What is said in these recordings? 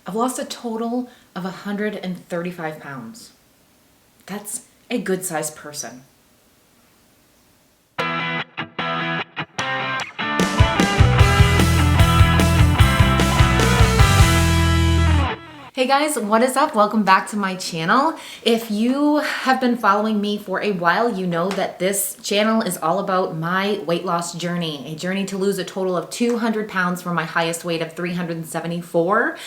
I've lost a total of 135 pounds. That's a good sized person. Hey guys, what is up? Welcome back to my channel. If you have been following me for a while, you know that this channel is all about my weight loss journey, a journey to lose a total of 200 pounds from my highest weight of 374.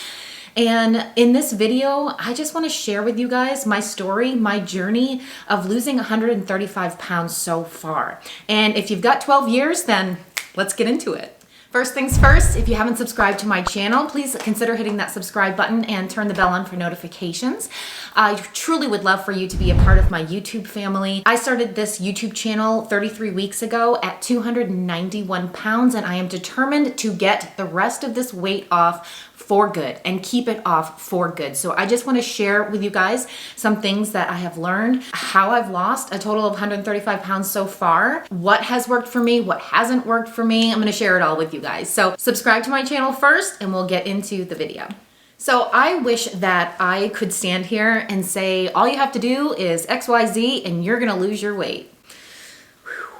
And in this video, I just want to share with you guys my story, my journey of losing 135 pounds so far. And if you've got 12 years, then let's get into it. First things first, if you haven't subscribed to my channel, please consider hitting that subscribe button and turn the bell on for notifications. I truly would love for you to be a part of my YouTube family. I started this YouTube channel 33 weeks ago at 291 pounds, and I am determined to get the rest of this weight off for good and keep it off for good. So I just want to share with you guys some things that I have learned, how I've lost a total of 135 pounds so far, what has worked for me, what hasn't worked for me. I'm going to share it all with you guys. So subscribe to my channel first and we'll get into the video. So I wish that I could stand here and say, all you have to do is XYZ and you're going to lose your weight.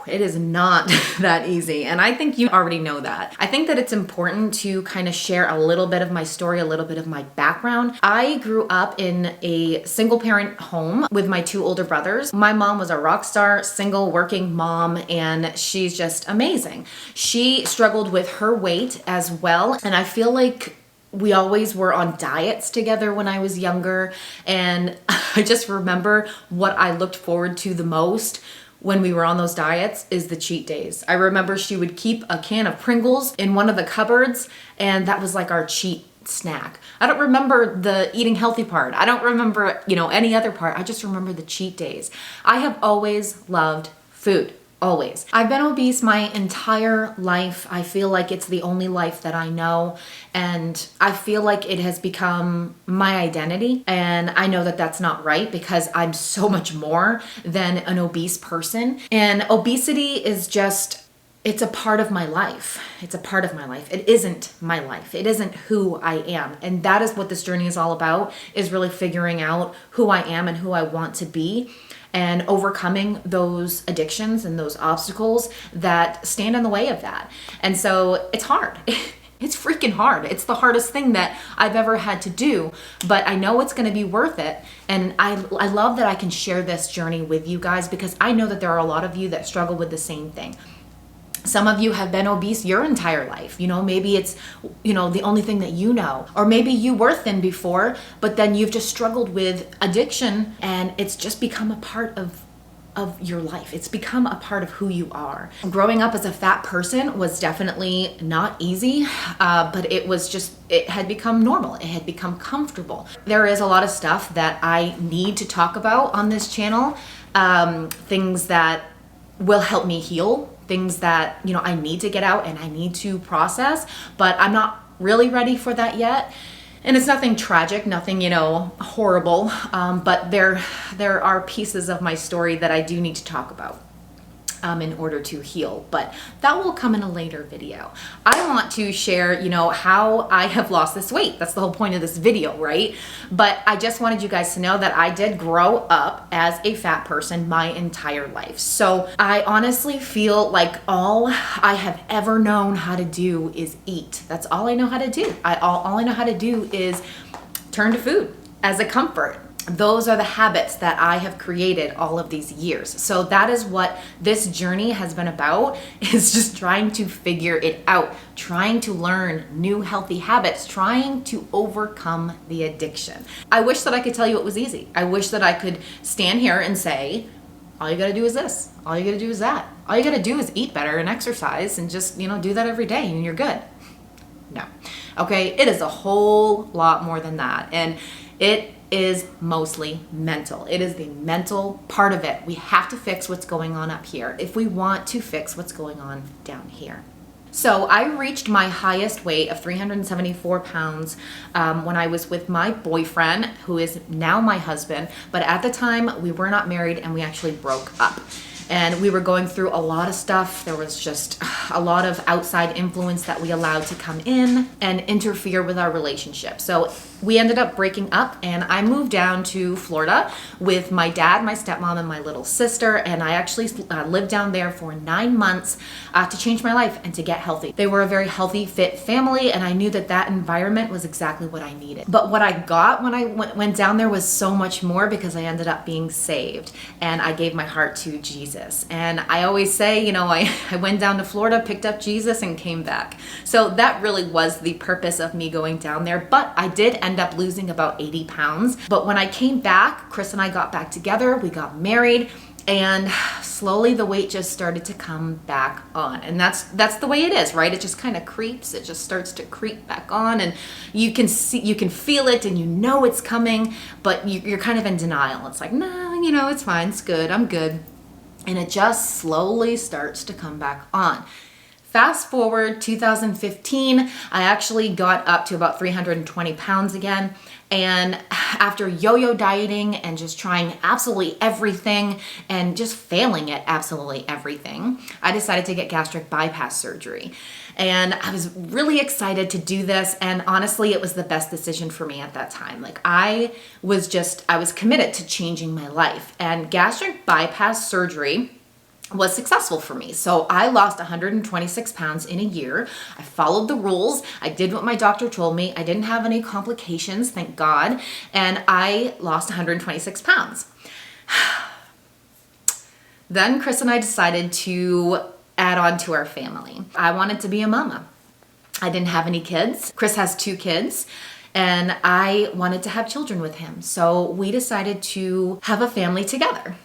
It is not that easy. And I think you already know that. I think that it's important to kind of share a little bit of my story, a little bit of my background. I grew up in a single parent home with my two older brothers. My mom was a rock star, single working mom, and she's just amazing. She struggled with her weight as well. And I feel like we always were on diets together when I was younger. And I just remember what I looked forward to the most when we were on those diets is the cheat days. I remember she would keep a can of Pringles in one of the cupboards, and that was like our cheat snack. I don't remember the eating healthy part. I don't remember, any other part. I just remember the cheat days. I have always loved food. Always. I've been obese my entire life. I feel like it's the only life that I know, and I feel like it has become my identity, and I know that that's not right because I'm so much more than an obese person, and obesity is just, it's a part of my life. It's a part of my life. It isn't my life. It isn't who I am. And that is what this journey is all about, is really figuring out who I am and who I want to be, and overcoming those addictions and those obstacles that stand in the way of that. And so it's hard. It's freaking hard. It's the hardest thing that I've ever had to do, but I know it's going to be worth it. And I love that I can share this journey with you guys because I know that there are a lot of you that struggle with the same thing. Some of you have been obese your entire life. Maybe it's, the only thing that you know. Or maybe you were thin before, but then you've just struggled with addiction and it's just become a part of your life. It's become a part of who you are. Growing up as a fat person was definitely not easy, but it had become normal. It had become comfortable. There is a lot of stuff that I need to talk about on this channel, things that will help me heal, things that, I need to get out and I need to process, but I'm not really ready for that yet. And it's nothing tragic, nothing, horrible, but there are pieces of my story that I do need to talk about in order to heal, but that will come in a later video. I want to share, how I have lost this weight. That's the whole point of this video, right? But I just wanted you guys to know that I did grow up as a fat person my entire life. So I honestly feel like all I have ever known how to do is eat. That's all I know how to do. All I know how to do is turn to food as a comfort. Those are the habits that I have created all of these years. So that is what this journey has been about, is just trying to figure it out, trying to learn new healthy habits, trying to overcome the addiction. I wish that I could tell you it was easy. I wish that I could stand here and say, all you gotta do is this, all you gotta do is that. All you gotta do is eat better and exercise and just, do that every day and you're good. No. Okay, it is a whole lot more than that. And it is mostly mental. It is the mental part of it. We have to fix what's going on up here if we want to fix what's going on down here. So I reached my highest weight of 374 pounds when I was with my boyfriend, who is now my husband. But at the time, we were not married and we actually broke up. And we were going through a lot of stuff. There was just a lot of outside influence that we allowed to come in and interfere with our relationship. So we ended up breaking up, and I moved down to Florida with my dad, my stepmom, and my little sister. And I actually lived down there for 9 months to change my life and to get healthy. They were a very healthy, fit family, and I knew that that environment was exactly what I needed. But what I got when I went down there was so much more, because I ended up being saved and I gave my heart to Jesus. And I always say, you know, I went down to Florida, picked up Jesus, and came back. So that really was the purpose of me going down there. But I did end up losing about 80 pounds. But when I came back, Chris and I got back together, we got married, and slowly the weight just started to come back on. And that's the way it is, right? It just kind of creeps. It just starts to creep back on, and you can feel it, and you know it's coming, but you're kind of in denial. It's like, no, you know, it's fine, it's good, I'm good. And it just slowly starts to come back on. Fast forward 2015, I actually got up to about 320 pounds again. And after yo-yo dieting and just trying absolutely everything and just failing at absolutely everything, I decided to get gastric bypass surgery. And I was really excited to do this. And honestly, it was the best decision for me at that time. Like I was committed to changing my life. And gastric bypass surgery was successful for me. So I lost 126 pounds in a year. I followed the rules. I did what my doctor told me. I didn't have any complications, thank God. And I lost 126 pounds. Then Chris and I decided to add on to our family. I wanted to be a mama. I didn't have any kids. Chris has 2 kids. And I wanted to have children with him. So we decided to have a family together.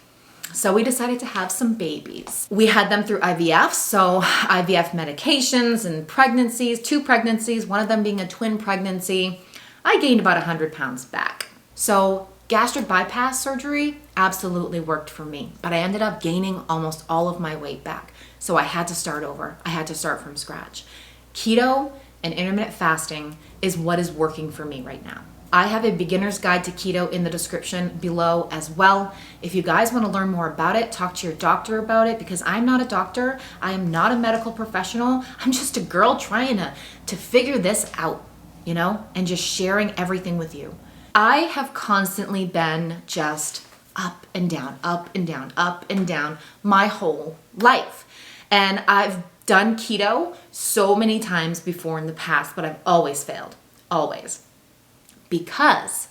So we decided to have some babies. We had them through IVF, so IVF medications and pregnancies, 2 pregnancies, one of them being a twin pregnancy. I gained about 100 pounds back. So gastric bypass surgery absolutely worked for me, but I ended up gaining almost all of my weight back. So I had to start over. I had to start from scratch. Keto and intermittent fasting is what is working for me right now. I have a beginner's guide to keto in the description below as well. If you guys want to learn more about it, talk to your doctor about it, because I'm not a doctor. I am not a medical professional. I'm just a girl trying to figure this out, you know, and just sharing everything with you. I have constantly been just up and down, up and down, up and down my whole life. And I've done keto so many times before in the past, but I've always failed, always. Because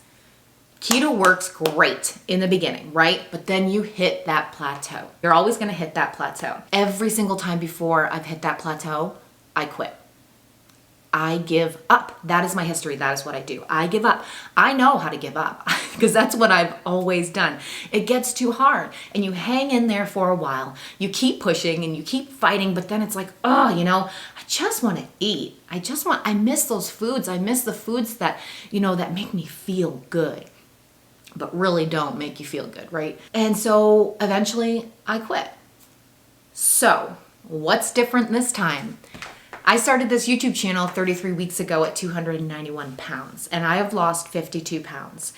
keto works great in the beginning, right? But then you hit that plateau. You're always gonna hit that plateau. Every single time before I've hit that plateau, I quit. I give up. That is my history. That is what I do. I give up. I know how to give up because that's what I've always done. It gets too hard and you hang in there for a while. You keep pushing and you keep fighting, but then it's like, oh, you know, I just want to eat. I miss those foods. I miss the foods that, you know, that make me feel good, but really don't make you feel good, right? And so eventually I quit. So what's different this time? I started this YouTube channel 33 weeks ago at 291 pounds, and I have lost 52 pounds.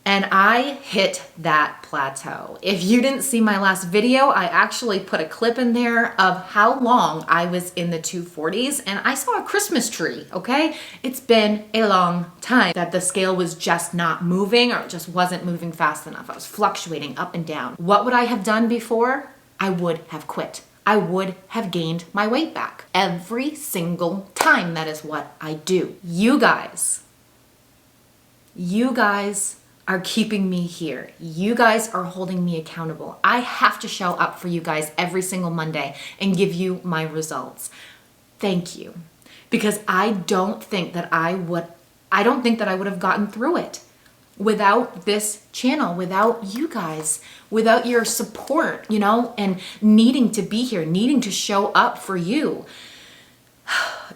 And I hit that plateau. If you didn't see my last video, I actually put a clip in there of how long I was in the 240s, and I saw a Christmas tree, okay? It's been a long time that the scale was just not moving, or it just wasn't moving fast enough. I was fluctuating up and down. What would I have done before? I would have quit. I would have gained my weight back every single time. That is what I do. You guys are keeping me here. You guys are holding me accountable. I have to show up for you guys every single Monday and give you my results. Thank you. Because I don't think that I would have gotten through it without this channel, without you guys, without your support, you know, and needing to be here, needing to show up for you.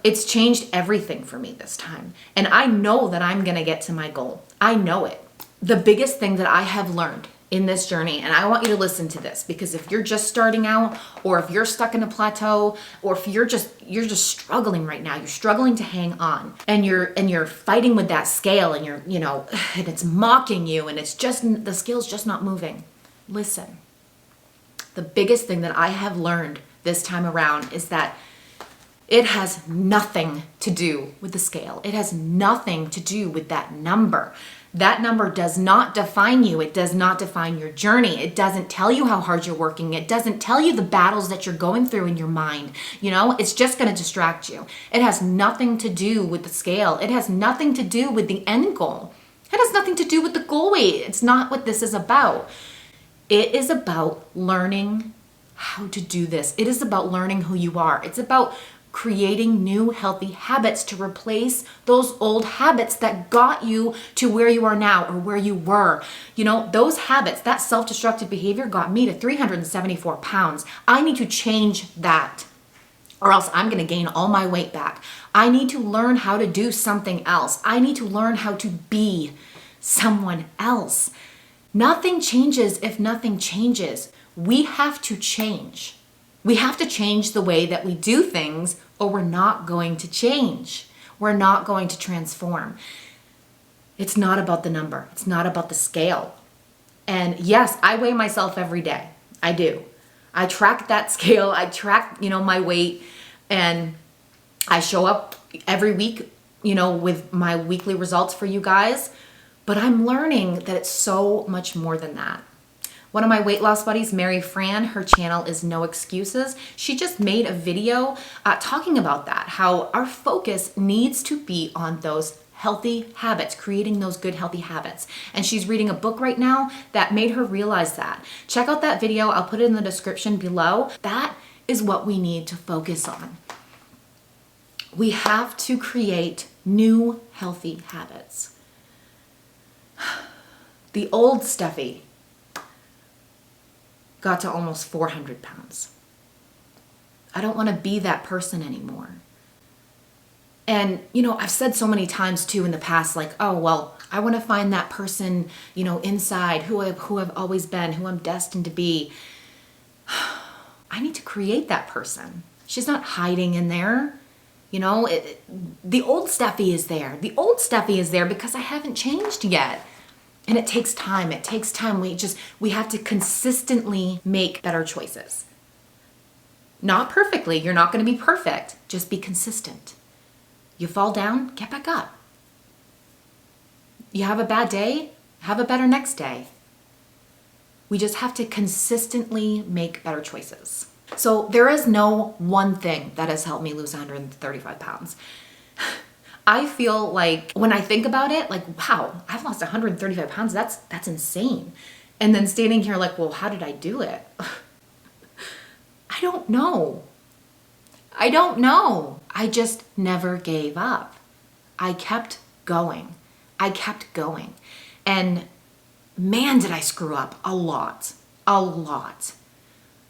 It's changed everything for me this time. And I know that I'm going to get to my goal. I know it. The biggest thing that I have learned in this journey, and I want you to listen to this, because if you're just starting out, or if you're stuck in a plateau, or if you're just struggling right now, you're struggling to hang on, and you're fighting with that scale, and and it's mocking you, and it's just, the scale's just not moving. Listen, the biggest thing that I have learned this time around is that It has nothing to do with the scale. It has nothing to do with that number. That number does not define you. It does not define your journey. It doesn't tell you how hard you're working. It doesn't tell you the battles that you're going through in your mind. You know, it's just going to distract you. It has nothing to do with the scale. It has nothing to do with the end goal. It has nothing to do with the goal weight. It's not what this is about. It is about learning how to do this. It is about learning who you are. It's about creating new healthy habits to replace those old habits that got you to where you are now or where you were. You know, those habits, that self-destructive behavior got me to 374 pounds. I need to change that, or else I'm going to gain all my weight back. I need to learn how to do something else. I need to learn how to be someone else. Nothing changes if nothing changes. We have to change. We have to change the way that we do things, or we're not going to change. We're not going to transform. It's not about the number. It's not about the scale. And yes, I weigh myself every day. I do. I track that scale. I track, my weight, and I show up every week, with my weekly results for you guys. But I'm learning that it's so much more than that. One of my weight loss buddies, Mary Fran, her channel is No Excuses. She just made a video talking about that, how our focus needs to be on those healthy habits, creating those good healthy habits. And she's reading a book right now that made her realize that. Check out that video. I'll put it in the description below. That is what we need to focus on. We have to create new healthy habits. The old Steffi got to almost 400 pounds. I don't want to be that person anymore. And, I've said so many times too in the past, like, oh, well, I want to find that person, inside who I've always been, who I'm destined to be. I need to create that person. She's not hiding in there. The old Steffi is there. The old Steffi is there because I haven't changed yet. And it takes time. It takes time. We have to consistently make better choices. Not perfectly. You're not going to be perfect. Just be consistent. You fall down, get back up. You have a bad day, have a better next day. We just have to consistently make better choices. So there is no one thing that has helped me lose 135 pounds. I feel like when I think about it, like, wow, I've lost 135 pounds. That's insane. And then standing here like, well, how did I do it? I don't know. I just never gave up. I kept going. And man, did I screw up a lot.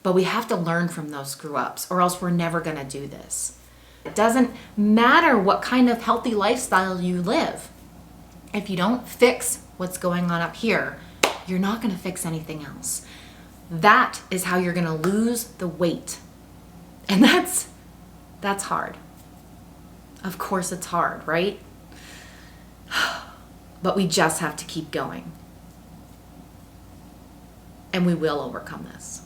But we have to learn from those screw ups, or else we're never gonna do this. It doesn't matter what kind of healthy lifestyle you live. If you don't fix what's going on up here, you're not going to fix anything else. That is how you're going to lose the weight. And that's hard. Of course it's hard, right? But we just have to keep going. And we will overcome this.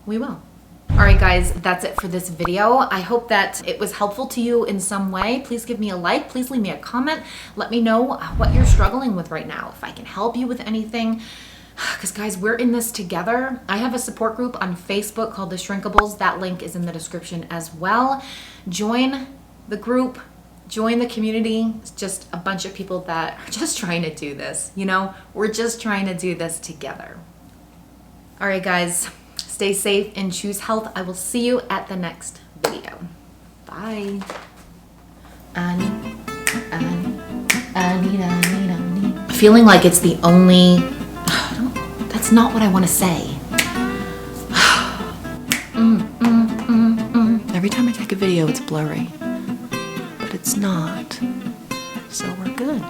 We will. All right, guys, that's it for this video. I hope that it was helpful to you in some way. Please give me a like. Please leave me a comment. Let me know what you're struggling with right now, if I can help you with anything. Because, guys, we're in this together. I have a support group on Facebook called The Shrinkables. That link is in the description as well. Join the group. Join the community. It's just a bunch of people that are just trying to do this. We're just trying to do this together. All right, guys. Stay safe and choose health. I will see you at the next video. Bye. Feeling like it's the only... That's not what I want to say. Every time I take a video, it's blurry. But it's not. So we're good.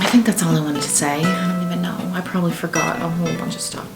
I think that's all I wanted to say. I don't even know. I probably forgot a whole bunch of stuff.